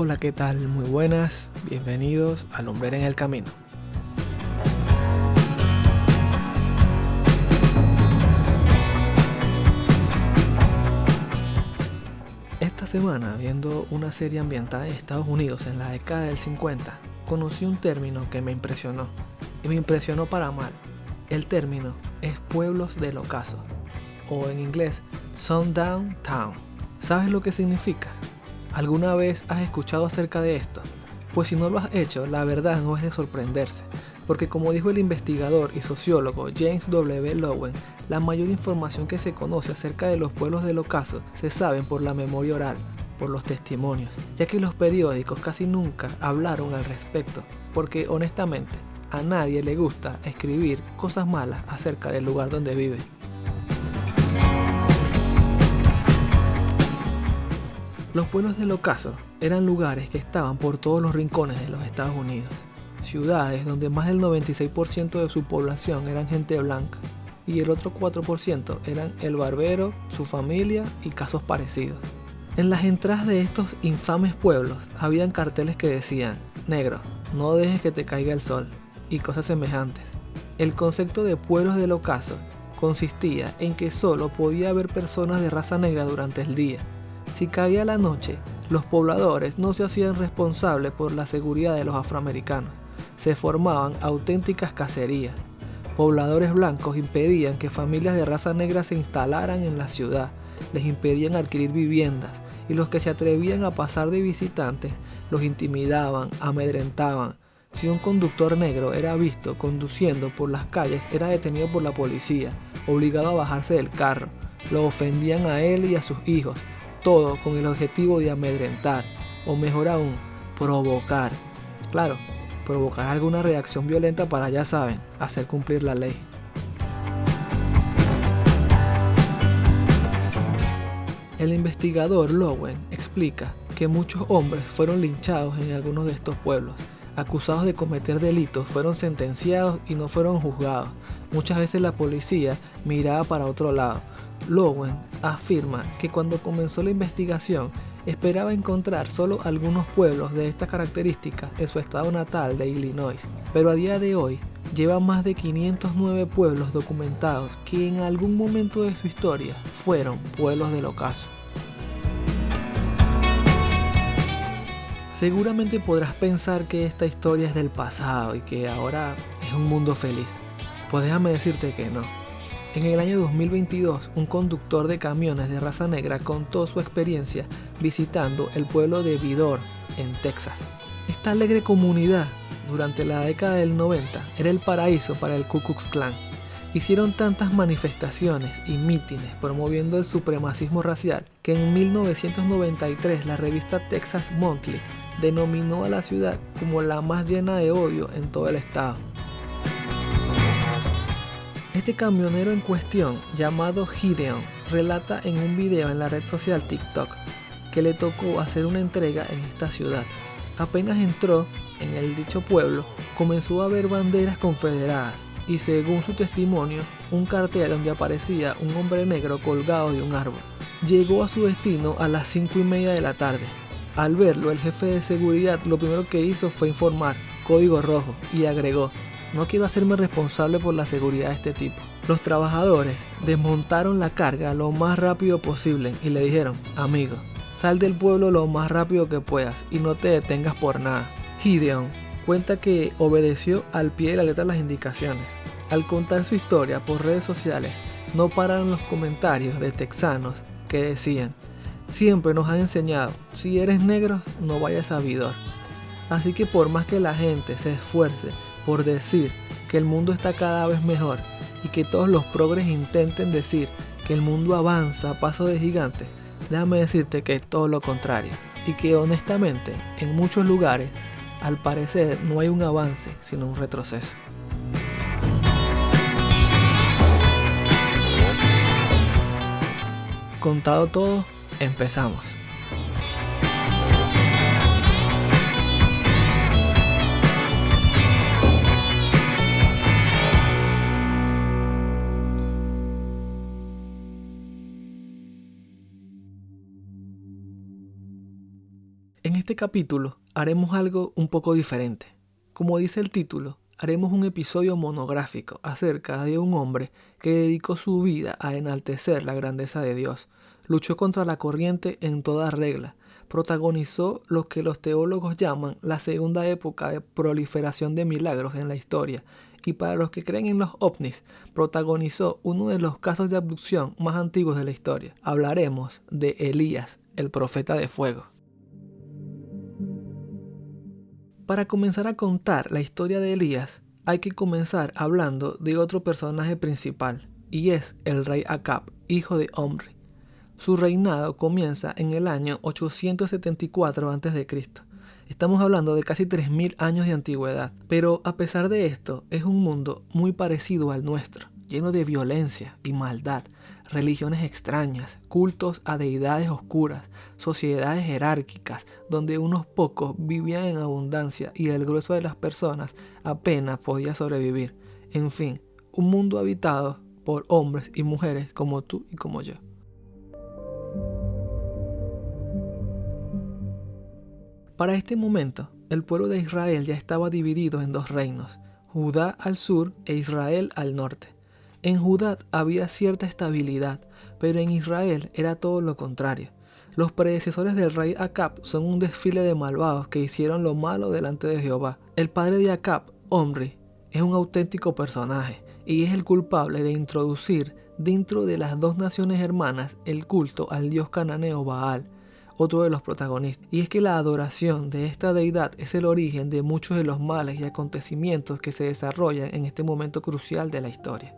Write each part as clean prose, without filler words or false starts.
Hola, ¿qué tal? Muy buenas, bienvenidos a Lumbrera en el Camino. Esta semana, viendo una serie ambientada en Estados Unidos en la década del 50, conocí un término que me impresionó, y me impresionó para mal. El término es pueblos del ocaso, o en inglés, Sundown Town. ¿Sabes lo que significa? ¿Alguna vez has escuchado acerca de esto? Pues si no lo has hecho, la verdad no es de sorprenderse, porque como dijo el investigador y sociólogo James W. Loewen, la mayor información que se conoce acerca de los pueblos del ocaso se saben por la memoria oral, por los testimonios, ya que los periódicos casi nunca hablaron al respecto, porque honestamente a nadie le gusta escribir cosas malas acerca del lugar donde vive. Los pueblos del ocaso eran lugares que estaban por todos los rincones de los Estados Unidos, ciudades donde más del 96% de su población eran gente blanca y el otro 4% eran el barbero, su familia y casos parecidos. En las entradas de estos infames pueblos habían carteles que decían: negro, no dejes que te caiga el sol, y cosas semejantes. El concepto de pueblos del ocaso consistía en que solo podía haber personas de raza negra durante el día. Si caía la noche, los pobladores no se hacían responsables por la seguridad de los afroamericanos. Se formaban auténticas cacerías. Pobladores blancos impedían que familias de raza negra se instalaran en la ciudad, les impedían adquirir viviendas, y los que se atrevían a pasar de visitantes los intimidaban, amedrentaban. Si un conductor negro era visto conduciendo por las calles, era detenido por la policía, obligado a bajarse del carro. Lo ofendían a él y a sus hijos, todo con el objetivo de amedrentar, o mejor aún, provocar. Claro, provocar alguna reacción violenta para, ya saben, hacer cumplir la ley. El investigador Loewen explica que muchos hombres fueron linchados en algunos de estos pueblos. Acusados de cometer delitos, fueron sentenciados y no fueron juzgados. Muchas veces la policía miraba para otro lado. Loewen afirma que cuando comenzó la investigación esperaba encontrar solo algunos pueblos de estas características en su estado natal de Illinois, pero a día de hoy lleva más de 509 pueblos documentados que en algún momento de su historia fueron pueblos del ocaso. Seguramente podrás pensar que esta historia es del pasado y que ahora es un mundo feliz. Pues déjame decirte que no. En el año 2022, un conductor de camiones de raza negra contó su experiencia visitando el pueblo de Vidor, en Texas. Esta alegre comunidad, durante la década del 90, era el paraíso para el Ku Klux Klan. Hicieron tantas manifestaciones y mítines promoviendo el supremacismo racial que en 1993 la revista Texas Monthly denominó a la ciudad como la más llena de odio en todo el estado. Este camionero en cuestión, llamado Gideon, relata en un video en la red social TikTok que le tocó hacer una entrega en esta ciudad. Apenas entró en el dicho pueblo, comenzó a ver banderas confederadas y, según su testimonio, un cartel donde aparecía un hombre negro colgado de un árbol. Llegó a su destino a las 5:30 de la tarde. Al verlo, el jefe de seguridad lo primero que hizo fue informar: código rojo, y agregó: no quiero hacerme responsable por la seguridad de este tipo. Los trabajadores desmontaron la carga lo más rápido posible y le dijeron: amigo, sal del pueblo lo más rápido que puedas y no te detengas por nada. Gideon cuenta que obedeció al pie de la letra las indicaciones. Al contar su historia por redes sociales, no pararon los comentarios de texanos que decían: siempre nos han enseñado, si eres negro, no vayas a Vidor. Así que por más que la gente se esfuerce por decir que el mundo está cada vez mejor y que todos los progres intenten decir que el mundo avanza a paso de gigante, déjame decirte que es todo lo contrario, y que honestamente en muchos lugares al parecer no hay un avance sino un retroceso. Contado todo, empezamos. este capítulo haremos algo un poco diferente. Como dice el título, haremos un episodio monográfico acerca de un hombre que dedicó su vida a enaltecer la grandeza de Dios, luchó contra la corriente en toda regla, protagonizó lo que los teólogos llaman la segunda época de proliferación de milagros en la historia, y para los que creen en los ovnis, protagonizó uno de los casos de abducción más antiguos de la historia. Hablaremos de Elías, el profeta de fuego. Para comenzar a contar la historia de Elías, hay que comenzar hablando de otro personaje principal, y es el rey Acab, hijo de Omri. Su reinado comienza en el año 874 a.C. Estamos hablando de casi 3000 años de antigüedad, pero a pesar de esto, es un mundo muy parecido al nuestro, lleno de violencia y maldad, religiones extrañas, cultos a deidades oscuras, sociedades jerárquicas, donde unos pocos vivían en abundancia y el grueso de las personas apenas podía sobrevivir. En fin, un mundo habitado por hombres y mujeres como tú y como yo. Para este momento, el pueblo de Israel ya estaba dividido en dos reinos, Judá al sur e Israel al norte. En Judá había cierta estabilidad, pero en Israel era todo lo contrario. Los predecesores del rey Acab son un desfile de malvados que hicieron lo malo delante de Jehová. El padre de Acab, Omri, es un auténtico personaje y es el culpable de introducir dentro de las dos naciones hermanas el culto al dios cananeo Baal, otro de los protagonistas. Y es que la adoración de esta deidad es el origen de muchos de los males y acontecimientos que se desarrollan en este momento crucial de la historia.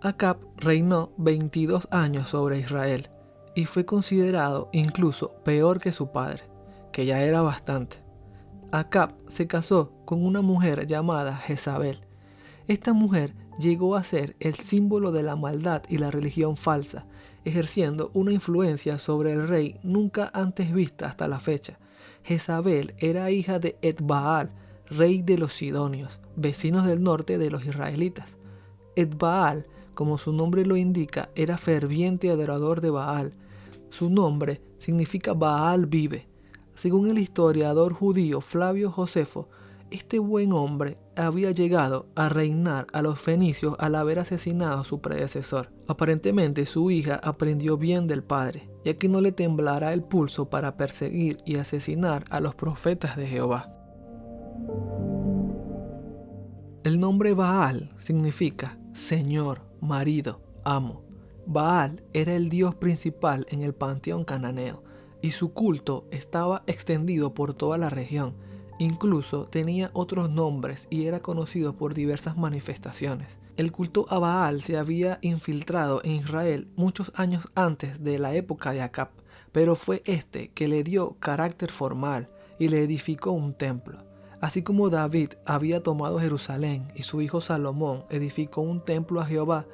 Acab reinó 22 años sobre Israel y fue considerado incluso peor que su padre, que ya era bastante. Acab se casó con una mujer llamada Jezabel. Esta mujer llegó a ser el símbolo de la maldad y la religión falsa, ejerciendo una influencia sobre el rey nunca antes vista hasta la fecha. Jezabel era hija de Etbaal, rey de los sidonios, vecinos del norte de los israelitas. Etbaal, como su nombre lo indica, era ferviente adorador de Baal. Su nombre significa Baal vive. Según el historiador judío Flavio Josefo, este buen hombre había llegado a reinar a los fenicios al haber asesinado a su predecesor. Aparentemente su hija aprendió bien del padre, ya que no le temblará el pulso para perseguir y asesinar a los profetas de Jehová. El nombre Baal significa Señor, marido, amo. Baal era el dios principal en el panteón cananeo y su culto estaba extendido por toda la región. Incluso tenía otros nombres y era conocido por diversas manifestaciones. El culto a Baal se había infiltrado en Israel muchos años antes de la época de Acab, pero fue este que le dio carácter formal y le edificó un templo. Así como David había tomado Jerusalén y su hijo Salomón edificó un templo a Jehová,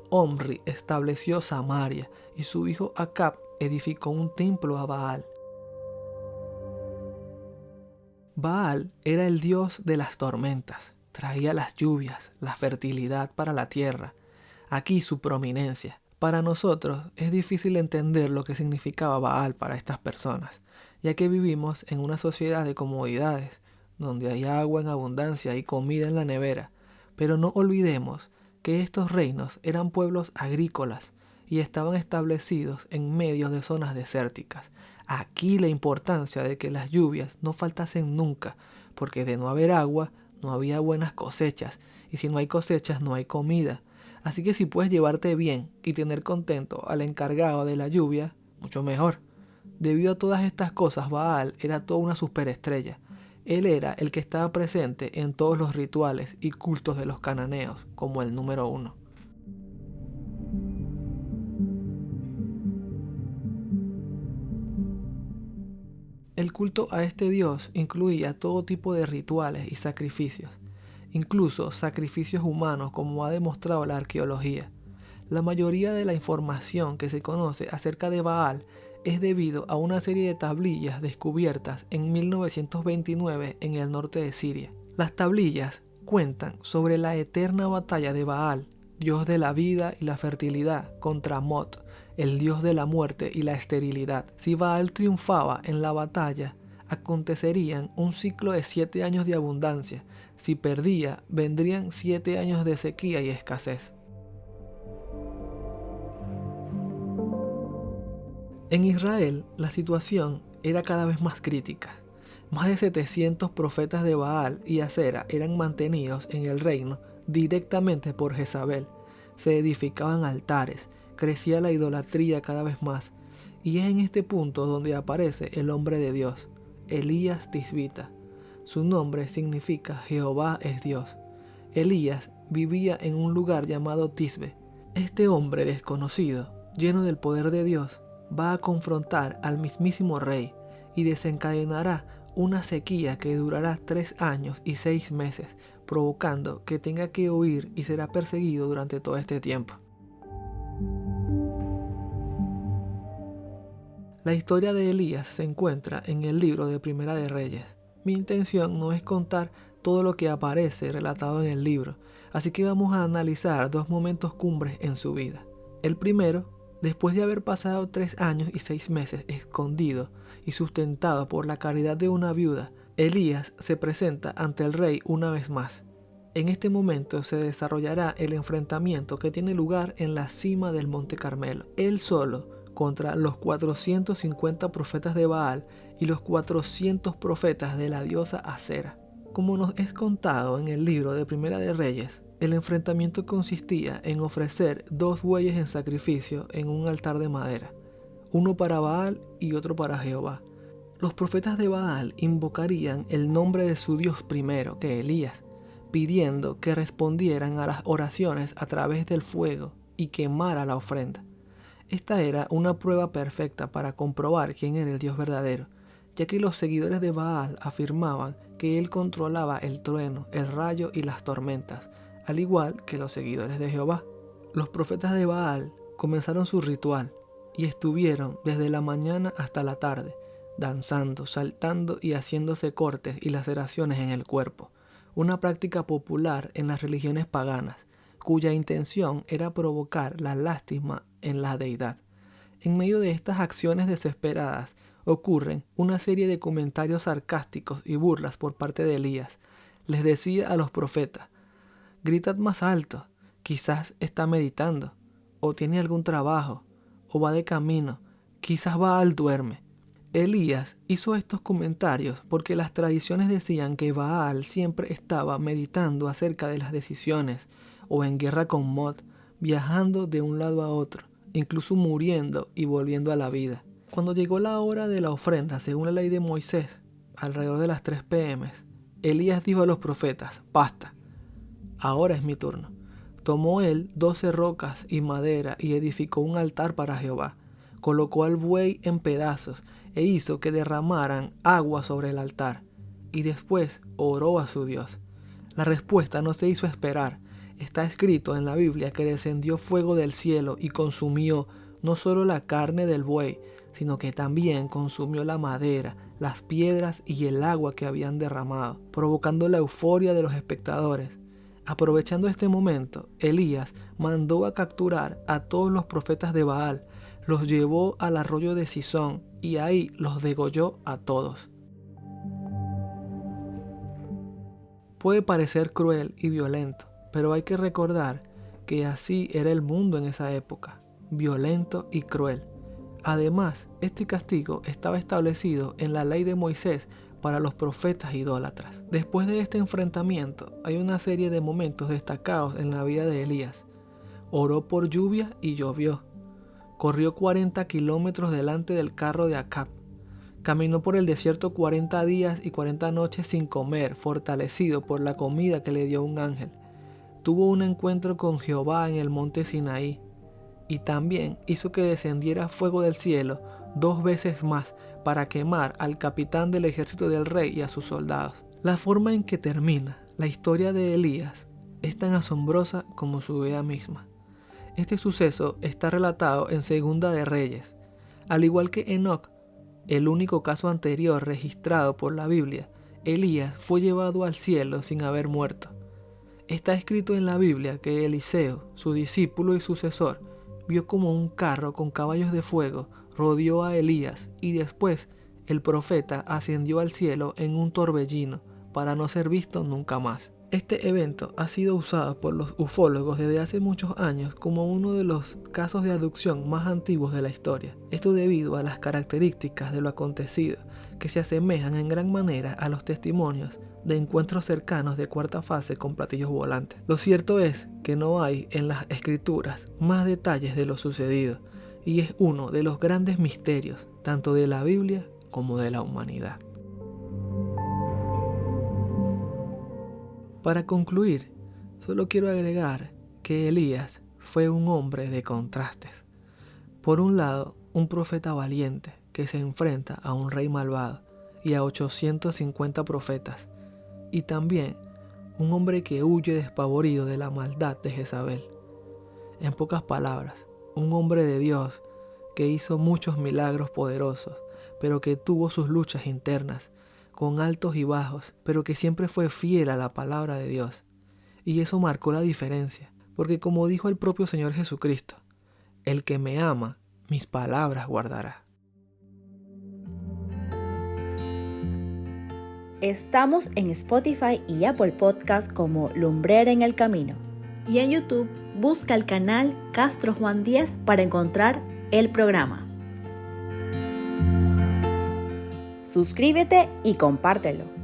Omri estableció Samaria y su hijo Acab edificó un templo a Baal. Baal era el dios de las tormentas, traía las lluvias, la fertilidad para la tierra. Aquí su prominencia. Para nosotros es difícil entender lo que significaba Baal para estas personas, ya que vivimos en una sociedad de comodidades, donde hay agua en abundancia y comida en la nevera, pero no olvidemos que estos reinos eran pueblos agrícolas y estaban establecidos en medio de zonas desérticas. Aquí la importancia de que las lluvias no faltasen nunca, porque de no haber agua, no había buenas cosechas, y si no hay cosechas, no hay comida. Así que si puedes llevarte bien y tener contento al encargado de la lluvia, mucho mejor. Debido a todas estas cosas, Baal era toda una superestrella. Él era el que estaba presente en todos los rituales y cultos de los cananeos, como el número 1. El culto a este dios incluía todo tipo de rituales y sacrificios, incluso sacrificios humanos, como ha demostrado la arqueología. La mayoría de la información que se conoce acerca de Baal es debido a una serie de tablillas descubiertas en 1929 en el norte de Siria. Las tablillas cuentan sobre la eterna batalla de Baal, dios de la vida y la fertilidad, contra Mot, el dios de la muerte y la esterilidad. Si Baal triunfaba en la batalla, acontecerían un ciclo de 7 años de abundancia. Si perdía, vendrían 7 años de sequía y escasez. En Israel, la situación era cada vez más crítica. Más de 700 profetas de Baal y Acera eran mantenidos en el reino directamente por Jezabel. Se edificaban altares, crecía la idolatría cada vez más, y es en este punto donde aparece el hombre de Dios, Elías Tisbita. Su nombre significa Jehová es Dios. Elías vivía en un lugar llamado Tisbe. Este hombre desconocido, lleno del poder de Dios, va a confrontar al mismísimo rey y desencadenará una sequía que durará 3 años y 6 meses, provocando que tenga que huir y será perseguido durante todo este tiempo. La historia de Elías se encuentra en el libro de Primera de Reyes. Mi intención no es contar todo lo que aparece relatado en el libro, así que vamos a analizar 2 momentos cumbres en su vida. El primero, después de haber pasado 3 años y 6 meses escondido y sustentado por la caridad de una viuda, Elías se presenta ante el rey una vez más. En este momento se desarrollará el enfrentamiento que tiene lugar en la cima del Monte Carmelo. Él solo contra los 450 profetas de Baal y los 400 profetas de la diosa Acera. Como nos es contado en el libro de Primera de Reyes, el enfrentamiento consistía en ofrecer 2 bueyes en sacrificio en un altar de madera, uno para Baal y otro para Jehová. Los profetas de Baal invocarían el nombre de su dios primero, que Elías, pidiendo que respondieran a las oraciones a través del fuego y quemara la ofrenda. Esta era una prueba perfecta para comprobar quién era el Dios verdadero, ya que los seguidores de Baal afirmaban que él controlaba el trueno, el rayo y las tormentas, al igual que los seguidores de Jehová. Los profetas de Baal comenzaron su ritual y estuvieron desde la mañana hasta la tarde, danzando, saltando y haciéndose cortes y laceraciones en el cuerpo, una práctica popular en las religiones paganas, cuya intención era provocar la lástima en la deidad. En medio de estas acciones desesperadas ocurren una serie de comentarios sarcásticos y burlas por parte de Elías. Les decía a los profetas: gritad más alto, quizás está meditando, o tiene algún trabajo, o va de camino, quizás Baal duerme. Elías hizo estos comentarios porque las tradiciones decían que Baal siempre estaba meditando acerca de las decisiones, o en guerra con Mod, viajando de un lado a otro, incluso muriendo y volviendo a la vida. Cuando llegó la hora de la ofrenda, según la ley de Moisés, alrededor de las 3 p.m., Elías dijo a los profetas: basta, ahora es mi turno. Tomó él 12 rocas y madera y edificó un altar para Jehová. Colocó al buey en pedazos e hizo que derramaran agua sobre el altar. Y después oró a su Dios. La respuesta no se hizo esperar. Está escrito en la Biblia que descendió fuego del cielo y consumió no solo la carne del buey, sino que también consumió la madera, las piedras y el agua que habían derramado, provocando la euforia de los espectadores. Aprovechando este momento, Elías mandó a capturar a todos los profetas de Baal, los llevó al arroyo de Cisón y ahí los degolló a todos. Puede parecer cruel y violento, pero hay que recordar que así era el mundo en esa época, violento y cruel. Además, este castigo estaba establecido en la ley de Moisés para los profetas idólatras. Después de este enfrentamiento, hay una serie de momentos destacados en la vida de Elías. Oró por lluvia y llovió. Corrió 40 kilómetros delante del carro de Acab. Caminó por el desierto 40 días y 40 noches sin comer, fortalecido por la comida que le dio un ángel. Tuvo un encuentro con Jehová en el monte Sinaí. Y también hizo que descendiera fuego del cielo 2 veces más para quemar al capitán del ejército del rey y a sus soldados. La forma en que termina la historia de Elías es tan asombrosa como su vida misma. Este suceso está relatado en Segunda de Reyes. Al igual que Enoc, el único caso anterior registrado por la Biblia, Elías fue llevado al cielo sin haber muerto. Está escrito en la Biblia que Eliseo, su discípulo y sucesor, vio como un carro con caballos de fuego rodeó a Elías y después el profeta ascendió al cielo en un torbellino para no ser visto nunca más. Este evento ha sido usado por los ufólogos desde hace muchos años como uno de los casos de abducción más antiguos de la historia. Esto debido a las características de lo acontecido, que se asemejan en gran manera a los testimonios de encuentros cercanos de cuarta fase con platillos volantes. Lo cierto es que no hay en las escrituras más detalles de lo sucedido, y es uno de los grandes misterios, tanto de la Biblia como de la humanidad. Para concluir, solo quiero agregar que Elías fue un hombre de contrastes. Por un lado, un profeta valiente que se enfrenta a un rey malvado y a 850 profetas, y también un hombre que huye despavorido de la maldad de Jezabel. En pocas palabras, un hombre de Dios que hizo muchos milagros poderosos, pero que tuvo sus luchas internas, con altos y bajos, pero que siempre fue fiel a la palabra de Dios. Y eso marcó la diferencia, porque como dijo el propio Señor Jesucristo, el que me ama, mis palabras guardará. Estamos en Spotify y Apple Podcast como Lumbrera en el Camino. Y en YouTube busca el canal Castro Juan 10 para encontrar el programa. Suscríbete y compártelo.